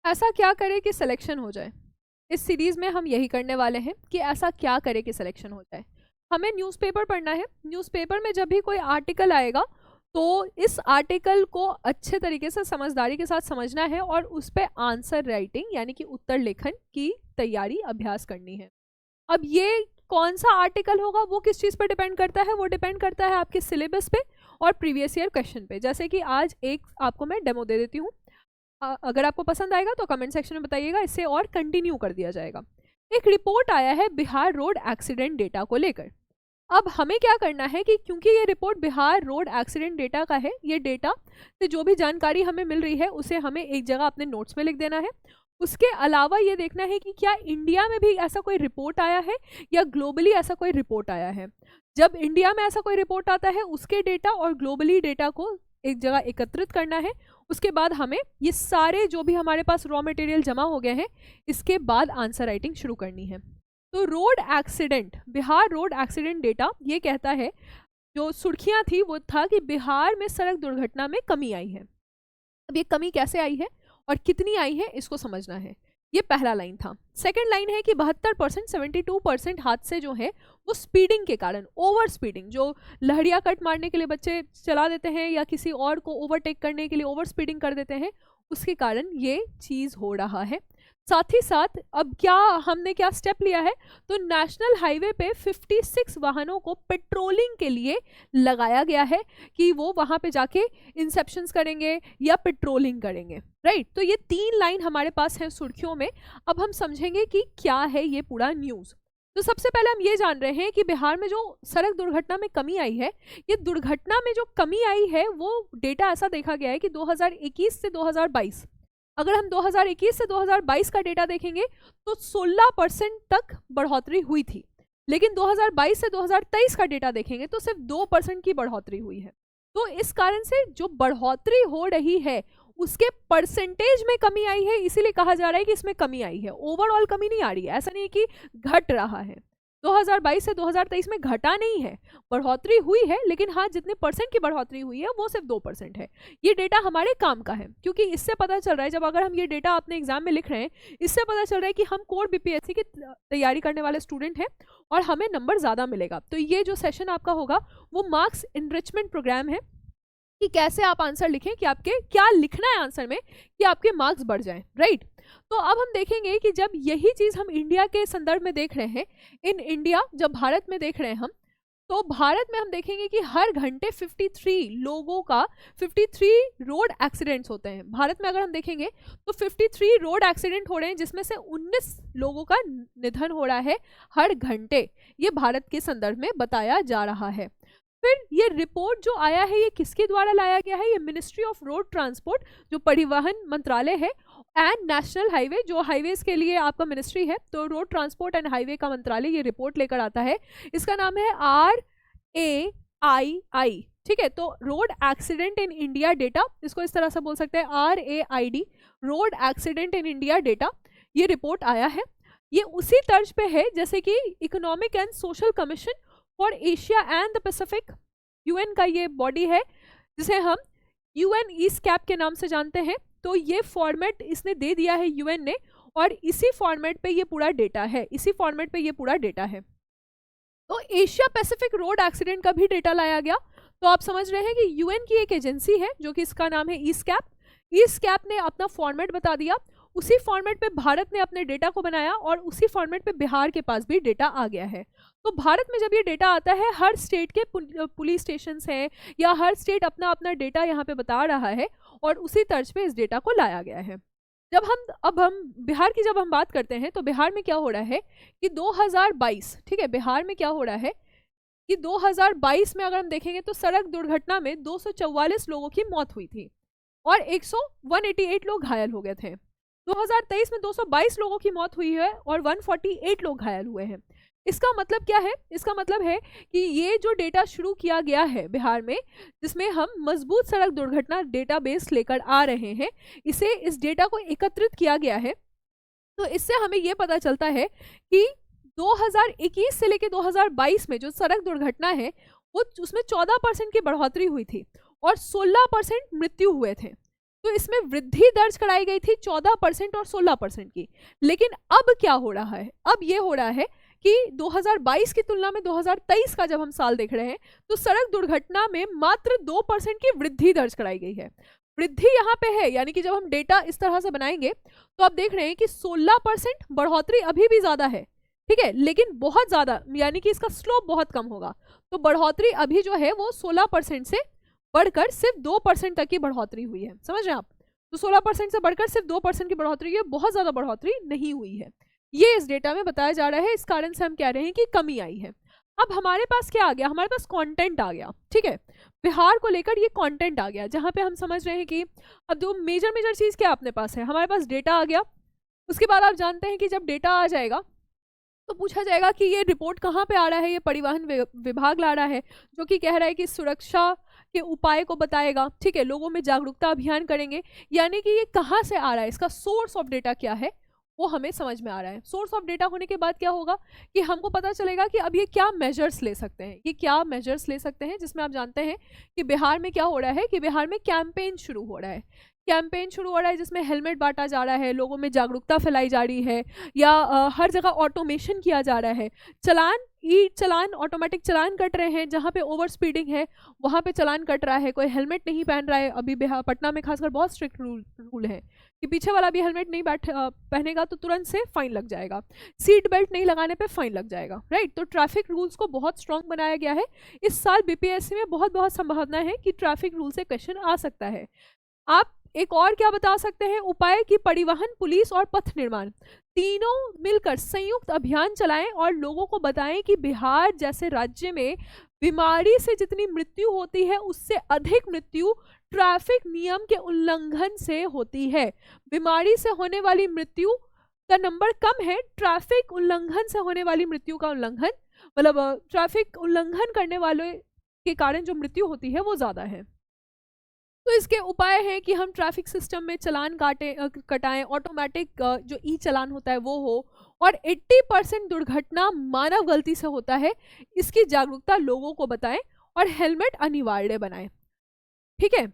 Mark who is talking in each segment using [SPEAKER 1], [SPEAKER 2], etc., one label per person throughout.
[SPEAKER 1] ऐसा क्या करे कि सिलेक्शन हो जाए। इस सीरीज में हम यही करने वाले हैं कि ऐसा क्या करे कि सिलेक्शन हो जाए। हमें न्यूज़पेपर पढ़ना है। न्यूज़पेपर में जब भी कोई आर्टिकल आएगा तो इस आर्टिकल को अच्छे तरीके से समझदारी के साथ समझना है और उस पर आंसर राइटिंग यानी कि उत्तर लेखन की तैयारी अभ्यास करनी है। अब ये कौन सा आर्टिकल होगा वो किस चीज़ पर डिपेंड करता है, वो डिपेंड करता है आपके सिलेबस पे और प्रीवियस ईयर क्वेश्चन पे। जैसे कि आज एक आपको मैं डेमो दे देती हूँ, अगर आपको पसंद आएगा तो कमेंट सेक्शन में बताइएगा, इससे और कंटिन्यू कर दिया जाएगा। एक रिपोर्ट आया है बिहार रोड एक्सीडेंट डेटा को लेकर। अब हमें क्या करना है कि क्योंकि ये report Bihar road accident data का है, ये डेटा से जो भी जानकारी हमें मिल रही है उसे हमें एक जगह अपने नोट्स में लिख देना है। उसके अलावा ये देखना है कि क्या इंडिया में भी ऐसा कोई रिपोर्ट आया है या ग्लोबली ऐसा कोई रिपोर्ट आया है। जब इंडिया में ऐसा कोई रिपोर्ट आता है उसके डेटा और ग्लोबली डेटा को एक जगह एकत्रित करना है। उसके बाद हमें ये सारे जो भी हमारे पास रॉ मटेरियल जमा हो गए हैं इसके बाद आंसर राइटिंग शुरू करनी है। तो road accident, Bihar road accident data ये कहता है, जो सुर्खियां थी वो था कि बिहार में सड़क दुर्घटना में कमी आई है। अब ये कमी कैसे आई है और कितनी आई है इसको समझना है। ये पहला लाइन था। सेकंड लाइन है कि 72% 72% हादसे जो है वो स्पीडिंग के कारण, ओवर स्पीडिंग, जो लहरिया कट मारने के लिए बच्चे चला देते हैं या किसी और को ओवरटेक करने के लिए ओवर स्पीडिंग कर देते हैं, उसके कारण ये चीज़ हो रहा है। साथ ही साथ अब क्या हमने क्या स्टेप लिया है, तो नेशनल हाईवे पे 56 वाहनों को पेट्रोलिंग के लिए लगाया गया है कि वो वहाँ पे जाके इंसेप्शंस करेंगे या पेट्रोलिंग करेंगे, राइट। तो ये 3 लाइन हमारे पास है सुर्खियों में। अब हम समझेंगे कि क्या है ये पूरा न्यूज़। तो सबसे पहले हम ये जान रहे हैं कि बिहार में जो सड़क दुर्घटना में कमी आई है, ये दुर्घटना में जो कमी आई है वो डेटा ऐसा देखा गया है कि 2021 से 2022, अगर हम 2021 से 2022 का डेटा देखेंगे तो 16% तक बढ़ोतरी हुई थी, लेकिन 2022 से 2023 का डेटा देखेंगे तो सिर्फ 2% की बढ़ोतरी हुई है। तो इस कारण से जो बढ़ोतरी हो रही है उसके परसेंटेज में कमी आई है, इसीलिए कहा जा रहा है कि इसमें कमी आई है। ओवरऑल कमी नहीं आ रही है, ऐसा नहीं है कि घट रहा है। 2022 से 2023 में घटा नहीं है, बढ़ोतरी हुई है, लेकिन हाँ जितने परसेंट की बढ़ोतरी हुई है वो सिर्फ 2% है। ये डेटा हमारे काम का है क्योंकि इससे पता चल रहा है, जब अगर हम ये डेटा अपने एग्जाम में लिख रहे हैं, इससे पता चल रहा है कि हम कोर बीपीएससी की तैयारी करने वाले स्टूडेंट हैं और हमें नंबर ज़्यादा मिलेगा। तो ये जो सेशन आपका होगा वो मार्क्स इनरिचमेंट प्रोग्राम है कि कैसे आप आंसर लिखें, कि आपके क्या लिखना है आंसर में कि आपके मार्क्स बढ़ जाएं, राइट। तो अब हम देखेंगे कि जब यही चीज़ हम इंडिया के संदर्भ में देख रहे हैं, इन इंडिया जब भारत में देख रहे हैं हम, तो भारत में हम देखेंगे कि हर घंटे 53 लोगों का 53 रोड एक्सीडेंट्स होते हैं। भारत में अगर हम देखेंगे तो 53 रोड एक्सीडेंट हो रहे हैं, जिसमें से 19 लोगों का निधन हो रहा है हर घंटे। ये भारत के संदर्भ में बताया जा रहा है। फिर ये रिपोर्ट जो आया है ये किसके द्वारा लाया गया है, ये मिनिस्ट्री ऑफ रोड ट्रांसपोर्ट जो परिवहन मंत्रालय है, एंड नेशनल हाईवे जो हाईवेज के लिए आपका मिनिस्ट्री है, तो रोड ट्रांसपोर्ट एंड हाईवे का मंत्रालय ये रिपोर्ट लेकर आता है। इसका नाम है RAII, ठीक है। तो road accident in India data, इसको इस तरह से बोल सकते हैं RAID, road accident in India data, ये रिपोर्ट आया है। ये उसी तर्ज पे है जैसे कि economic and social commission for Asia and the Pacific, UN का ये बॉडी है जिसे हम यूएन ईस्कैप के नाम से जानते हैं। तो ये फॉर्मेट इसने दे दिया है यूएन ने, और इसी फॉर्मेट पे ये पूरा डेटा है, इसी फॉर्मेट पे ये पूरा डेटा है। तो एशिया पैसिफिक रोड एक्सीडेंट का भी डेटा लाया गया। तो आप समझ रहे हैं कि यूएन की एक एजेंसी है जो कि इसका नाम है ईस्कैप। ईस्कैप ने अपना फॉर्मेट बता दिया, उसी फॉर्मेट पे भारत ने अपने डेटा को बनाया और उसी फॉर्मेट पे बिहार के पास भी डेटा आ गया है। तो भारत में जब ये डेटा आता है, हर स्टेट के पुलिस स्टेशन हैं या हर स्टेट अपना अपना डेटा यहाँ पे बता रहा है और उसी तर्ज पे इस डेटा को लाया गया है। अब हम बिहार की जब हम बात करते हैं तो बिहार में क्या हो रहा है कि 2022, ठीक है, बिहार में क्या हो रहा है कि 2022 में अगर हम देखेंगे तो सड़क दुर्घटना में 244 लोगों की मौत हुई थी और 188 लोग घायल हो गए थे। 2023 में 222 लोगों की मौत हुई है और 148 लोग घायल हुए हैं। इसका मतलब क्या है, इसका मतलब है कि ये जो डेटा शुरू किया गया है बिहार में, जिसमें हम मजबूत सड़क दुर्घटना डेटाबेस लेकर आ रहे हैं, इसे इस डेटा को एकत्रित किया गया है। तो इससे हमें ये पता चलता है कि 2021 से लेकर 2022 में जो सड़क दुर्घटना है वो उसमें 14% की बढ़ोतरी हुई थी और 16% मृत्यु हुए थे। तो इसमें वृद्धि दर्ज कराई गई थी 14% और 16% की। लेकिन अब क्या हो रहा है, अब ये हो रहा है कि 2022 की तुलना में 2023 का जब हम साल देख रहे हैं तो सड़क दुर्घटना में मात्र 2% की वृद्धि दर्ज कराई गई है। वृद्धि यहाँ पे है, यानी कि जब हम डेटा इस तरह से बनाएंगे तो आप देख रहे हैं कि 16% बढ़ोतरी अभी भी ज्यादा है, ठीक है, लेकिन बहुत ज्यादा, यानी कि इसका स्लोप बहुत कम होगा। तो बढ़ोतरी अभी जो है वो 16% से बढ़कर सिर्फ 2% तक की बढ़ोतरी हुई है, समझ रहे हैं आप। तो 16% से बढ़कर सिर्फ 2% की बढ़ोतरी हुई है, बहुत ज्यादा बढ़ोतरी नहीं हुई है, ये इस डेटा में बताया जा रहा है। इस कारण से हम कह रहे हैं कि कमी आई है। अब हमारे पास क्या आ गया, हमारे पास कंटेंट आ गया, ठीक है, बिहार को लेकर ये कंटेंट आ गया, जहां पे हम समझ रहे हैं कि अब जो मेजर चीज क्या अपने पास है, हमारे पास डेटा आ गया। उसके बाद आप जानते हैं कि जब डेटा आ जाएगा तो पूछा जाएगा कि ये रिपोर्ट कहाँ पे आ रहा है, ये परिवहन विभाग ला रहा है, जो कि कह रहा है कि सुरक्षा के उपाय को बताएगा, ठीक है, लोगों में जागरूकता अभियान करेंगे, यानी कि ये कहाँ से आ रहा है, इसका सोर्स ऑफ डेटा क्या है वो हमें समझ में आ रहा है। सोर्स ऑफ डेटा होने के बाद क्या होगा कि हमको पता चलेगा कि अब ये क्या मेजर्स ले सकते हैं, ये क्या मेजर्स ले सकते हैं, जिसमें आप जानते हैं कि बिहार में क्या हो रहा है कि बिहार में कैंपेन शुरू हो रहा है, कैंपेन शुरू हो रहा है जिसमें हेलमेट बांटा जा रहा है, लोगों में जागरूकता फैलाई जा रही है, या हर जगह ऑटोमेशन किया जा रहा है, चलान ई चलान ऑटोमेटिक चलान कट रहे हैं, जहाँ पे ओवर स्पीडिंग है वहाँ पे चलान कट रहा है, कोई हेलमेट नहीं पहन रहा है। अभी पटना में खासकर बहुत स्ट्रिक्ट रूल है कि पीछे वाला भी हेलमेट नहीं पहनेगा तो तुरंत से फाइन लग जाएगा, सीट बेल्ट नहीं लगाने पे फाइन लग जाएगा, राइट। तो ट्रैफिक रूल्स को बहुत स्ट्रॉन्ग बनाया गया है। इस साल बीपीएससी में बहुत संभावना है कि ट्रैफिक रूल से क्वेश्चन आ सकता है। आप एक और क्या बता सकते हैं उपाय कि परिवहन, पुलिस और पथ निर्माण तीनों मिलकर संयुक्त अभियान चलाएं और लोगों को बताएं कि बिहार जैसे राज्य में बीमारी से जितनी मृत्यु होती है उससे अधिक मृत्यु ट्रैफिक नियम के उल्लंघन से होती है। बीमारी से होने वाली मृत्यु का नंबर कम है, ट्रैफिक उल्लंघन से होने वाली मृत्यु का उल्लंघन, मतलब ट्रैफिक उल्लंघन करने वाले के कारण जो मृत्यु होती है वो ज्यादा है। तो इसके उपाय है कि हम ट्रैफिक सिस्टम में चालान कटाएं, ऑटोमेटिक जो ई चालान होता है वो हो, और 80% दुर्घटना मानव गलती से होता है, इसकी जागरूकता लोगों को बताएं और हेलमेट अनिवार्य बनाएं, ठीक है।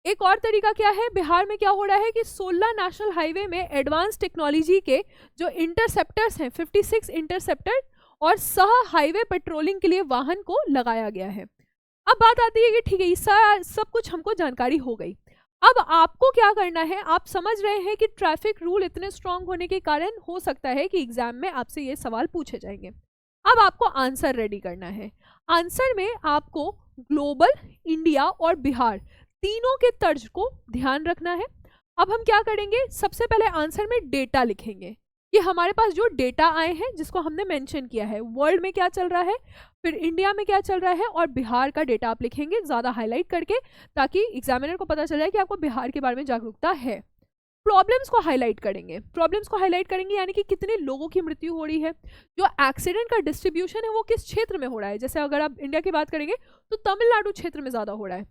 [SPEAKER 1] एक और तरीका क्या है, बिहार में क्या हो रहा है कि 16 नेशनल हाईवे में एडवांस टेक्नोलॉजी के जो इंटरसेप्टर्स हैं, 56 इंटरसेप्टर और सह हाईवे पेट्रोलिंग के लिए वाहन को लगाया गया है। अब बात आती है कि ठीक है ये सब कुछ हमको जानकारी हो गई, अब आपको क्या करना है। आप समझ रहे हैं कि ट्रैफिक रूल इतने स्ट्रांग होने के कारण हो सकता है कि एग्जाम में आपसे ये सवाल पूछे जाएंगे। अब आपको आंसर रेडी करना है। आंसर में आपको ग्लोबल, इंडिया और बिहार तीनों के तर्ज को ध्यान रखना है। अब हम क्या करेंगे, सबसे पहले आंसर में डेटा लिखेंगे कि हमारे पास जो डेटा आए हैं जिसको हमने मेंशन किया है, वर्ल्ड में क्या चल रहा है, फिर इंडिया में क्या चल रहा है, और बिहार का डेटा आप लिखेंगे ज़्यादा हाईलाइट करके, ताकि एग्जामिनर को पता चल जाए कि आपको बिहार के बारे में जागरूकता है। प्रॉब्लम्स को हाईलाइट करेंगे, प्रॉब्लम्स को हाईलाइट करेंगे यानी कि कितने लोगों की मृत्यु हो रही है, जो एक्सीडेंट का डिस्ट्रीब्यूशन है वो किस क्षेत्र में हो रहा है। जैसे अगर आप इंडिया की बात करेंगे तो तमिलनाडु क्षेत्र में ज़्यादा हो रहा है,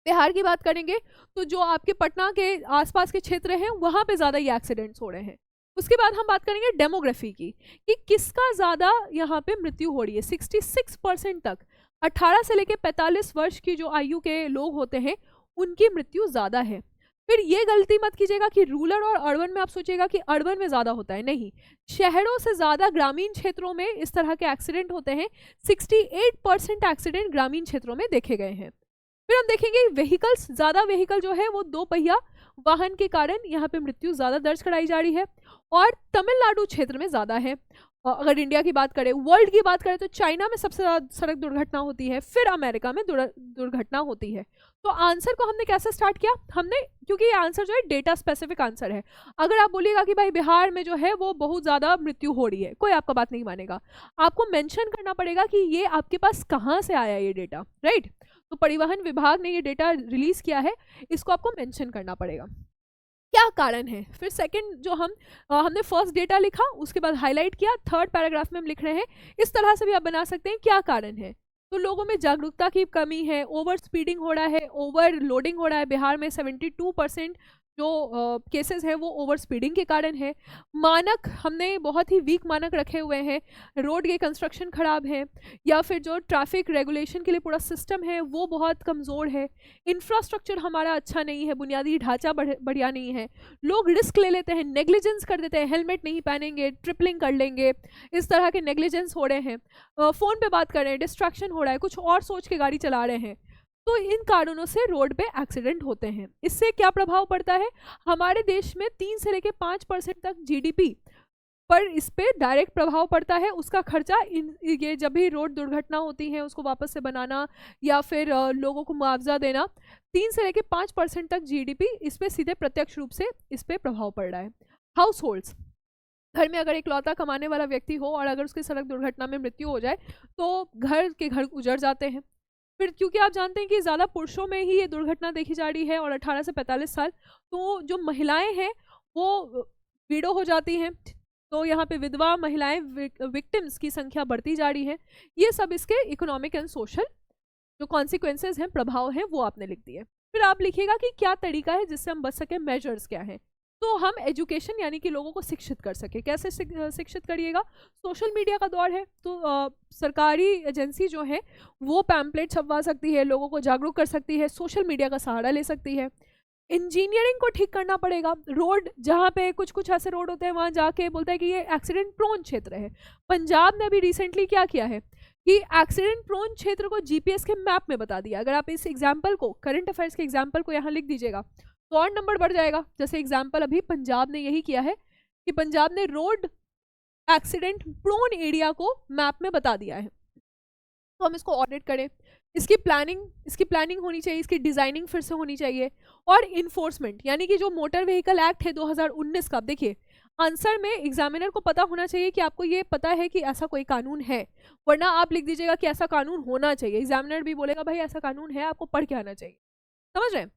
[SPEAKER 1] बिहार की बात करेंगे तो जो आपके पटना के आसपास के क्षेत्र हैं वहाँ पे ज़्यादा ये एक्सीडेंट्स हो रहे हैं। उसके बाद हम बात करेंगे डेमोग्राफी की कि किसका ज़्यादा यहाँ पे मृत्यु हो रही है। 66% तक 18 से लेकर 45 वर्ष की जो आयु के लोग होते हैं उनकी मृत्यु ज़्यादा है। फिर ये गलती मत कीजिएगा कि रूरल और अर्बन में आप सोचिएगा कि अर्बन में ज़्यादा होता है, नहीं, शहरों से ज़्यादा ग्रामीण क्षेत्रों में इस तरह के एक्सीडेंट होते हैं। 68% एक्सीडेंट ग्रामीण क्षेत्रों में देखे गए हैं। फिर हम देखेंगे व्हीकल्स, ज़्यादा व्हीकल जो है वो 2 पहिया वाहन के कारण यहाँ पे मृत्यु ज़्यादा दर्ज कराई जा रही है, और तमिलनाडु क्षेत्र में ज़्यादा है। अगर इंडिया की बात करें, वर्ल्ड की बात करें तो चाइना में सबसे ज़्यादा सड़क दुर्घटना होती है, फिर अमेरिका में दुर्घटना होती है। तो आंसर को हमने कैसे स्टार्ट किया, हमने, क्योंकि ये आंसर जो है डेटा स्पेसिफिक आंसर है। अगर आप बोलिएगा कि भाई बिहार में जो है वो बहुत ज़्यादा मृत्यु हो रही है, कोई आपका बात नहीं मानेगा, आपको मेंशन करना पड़ेगा कि ये आपके पास कहाँ से आया ये डेटा, राइट। तो परिवहन विभाग ने ये डेटा रिलीज किया है, इसको आपको मेंशन करना पड़ेगा, क्या कारण है। फिर सेकंड जो हमने फर्स्ट डेटा लिखा, उसके बाद हाईलाइट किया, थर्ड पैराग्राफ में हम लिख रहे हैं। इस तरह से भी आप बना सकते हैं, क्या कारण है, तो लोगों में जागरूकता की कमी है, ओवर स्पीडिंग हो रहा है, ओवर लोडिंग हो रहा है। बिहार में 72% जो केसेस हैं वो ओवर स्पीडिंग के कारण है। मानक हमने बहुत ही वीक मानक रखे हुए हैं, रोड के कंस्ट्रक्शन खराब है, या फिर जो ट्रैफिक रेगुलेशन के लिए पूरा सिस्टम है वो बहुत कमज़ोर है, इंफ्रास्ट्रक्चर हमारा अच्छा नहीं है, बुनियादी ढांचा बढ़िया नहीं है, लोग रिस्क ले लेते हैं, नेग्लिजेंस कर देते हैं, हेलमेट नहीं पहनेंगे, ट्रिपलिंग कर लेंगे, इस तरह के नेग्लिजेंस हो रहे हैं, फ़ोन पे बात कर रहे हैं, डिस्ट्रैक्शन हो रहा है, कुछ और सोच के गाड़ी चला रहे हैं। तो इन कारणों से रोड पे एक्सीडेंट होते हैं। इससे क्या प्रभाव पड़ता है? हमारे देश में 3 से लेकर 5% तक जीडीपी पर इस पे डायरेक्ट प्रभाव पड़ता है। उसका खर्चा ये जब भी रोड दुर्घटना होती है उसको वापस से बनाना या फिर लोगों को मुआवजा देना, 3 से लेकर 5% तक जीडीपी इस पे सीधे प्रत्यक्ष रूप से इस पे प्रभाव पड़ रहा है। हाउस होल्ड्स, घर में अगर इकलौता कमाने वाला व्यक्ति हो और अगर उसकी सड़क दुर्घटना में मृत्यु हो जाए तो घर उजड़ जाते हैं। फिर क्योंकि आप जानते हैं कि ज़्यादा पुरुषों में ही ये दुर्घटना देखी जा रही है और 18 से 45 साल, तो जो महिलाएं हैं वो विडो हो जाती हैं, तो यहाँ पे विधवा महिलाएं विक्टिम्स की संख्या बढ़ती जा रही है। ये सब इसके इकोनॉमिक एंड सोशल जो कॉन्सिक्वेंसेज हैं, प्रभाव हैं, वो आपने लिख दिए। फिर आप लिखिएगा कि क्या तरीका है जिससे हम बच सकें, मेजर्स क्या हैं। तो हम एजुकेशन यानी कि लोगों को शिक्षित कर सके। कैसे शिक्षित करिएगा? सोशल मीडिया का दौर है तो सरकारी एजेंसी जो है वो पैम्पलेट छपवा सकती है, लोगों को जागरूक कर सकती है, सोशल मीडिया का सहारा ले सकती है। इंजीनियरिंग को ठीक करना पड़ेगा। रोड जहाँ पे कुछ ऐसे रोड होते हैं वहाँ जाके बोलता है कि ये एक्सीडेंट प्रोन क्षेत्र है। पंजाब ने अभी रिसेंटली क्या किया है कि एक्सीडेंट प्रोन क्षेत्र को जीपीएस के मैप में बता दिया। अगर आप इस एग्जाम्पल को, करंट अफेयर्स के एग्जाम्पल को यहाँ लिख दीजिएगा तो और नंबर बढ़ जाएगा। जैसे एग्जाम्पल अभी पंजाब ने यही किया है कि पंजाब ने रोड एक्सीडेंट प्रोन एरिया को मैप में बता दिया है। तो हम इसको ऑडिट करें, इसकी प्लानिंग होनी चाहिए, इसकी डिजाइनिंग फिर से होनी चाहिए। और इन्फोर्समेंट यानी कि जो मोटर व्हीकल एक्ट है 2019 का, देखिए आंसर में एग्जामिनर को पता होना चाहिए कि आपको ये पता है कि ऐसा कोई कानून है, वरना आप लिख दीजिएगा कि ऐसा कानून होना चाहिए। एग्जामिनर भी बोलेगा भाई ऐसा कानून है, आपको पढ़ के आना चाहिए। समझ रहे हैं?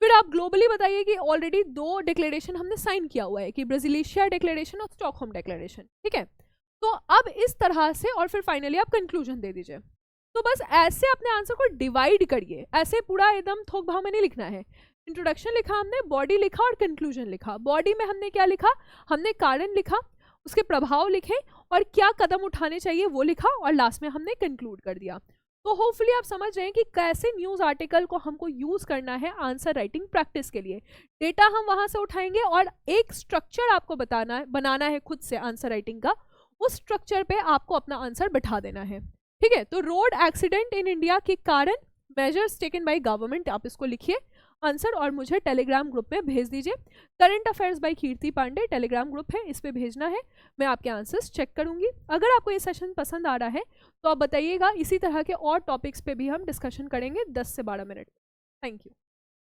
[SPEAKER 1] फिर आप ग्लोबली बताइए कि ऑलरेडी 2 डिक्लेरेशन हमने साइन किया हुआ है कि ब्राजीलिया डिक्लेरेशन और स्टॉकहोम डिक्लेरेशन, ठीक है। तो अब इस तरह से और फिर फाइनली आप कंक्लूजन दे दीजिए। तो बस ऐसे अपने आंसर को डिवाइड करिए, ऐसे पूरा एकदम थोक भाव में नहीं लिखना है। इंट्रोडक्शन लिखा हमने, बॉडी लिखा और कंक्लूजन लिखा। बॉडी में हमने क्या लिखा? हमने कारण लिखा, उसके प्रभाव लिखे और क्या कदम उठाने चाहिए वो लिखा, और लास्ट में हमने कंक्लूड कर दिया। तो होपफुली आप समझ रहे हैं कि कैसे न्यूज़ आर्टिकल को हमको यूज़ करना है आंसर राइटिंग प्रैक्टिस के लिए। डेटा हम वहाँ से उठाएंगे और एक स्ट्रक्चर आपको बनाना है खुद से आंसर राइटिंग का। उस स्ट्रक्चर पे आपको अपना आंसर बैठा देना है, ठीक है। तो रोड एक्सीडेंट इन इंडिया के कारण, मेजर्स टेकन बाय गवर्नमेंट, आप इसको लिखिए आंसर और मुझे टेलीग्राम ग्रुप में भेज दीजिए। करंट अफेयर्स बाय कीर्ति पांडे टेलीग्राम ग्रुप है, इस पे भेजना है, मैं आपके आंसर्स चेक करूंगी। अगर आपको ये सेशन पसंद आ रहा है तो आप बताइएगा, इसी तरह के और टॉपिक्स पे भी हम डिस्कशन करेंगे 10 से 12 मिनट। Thank you.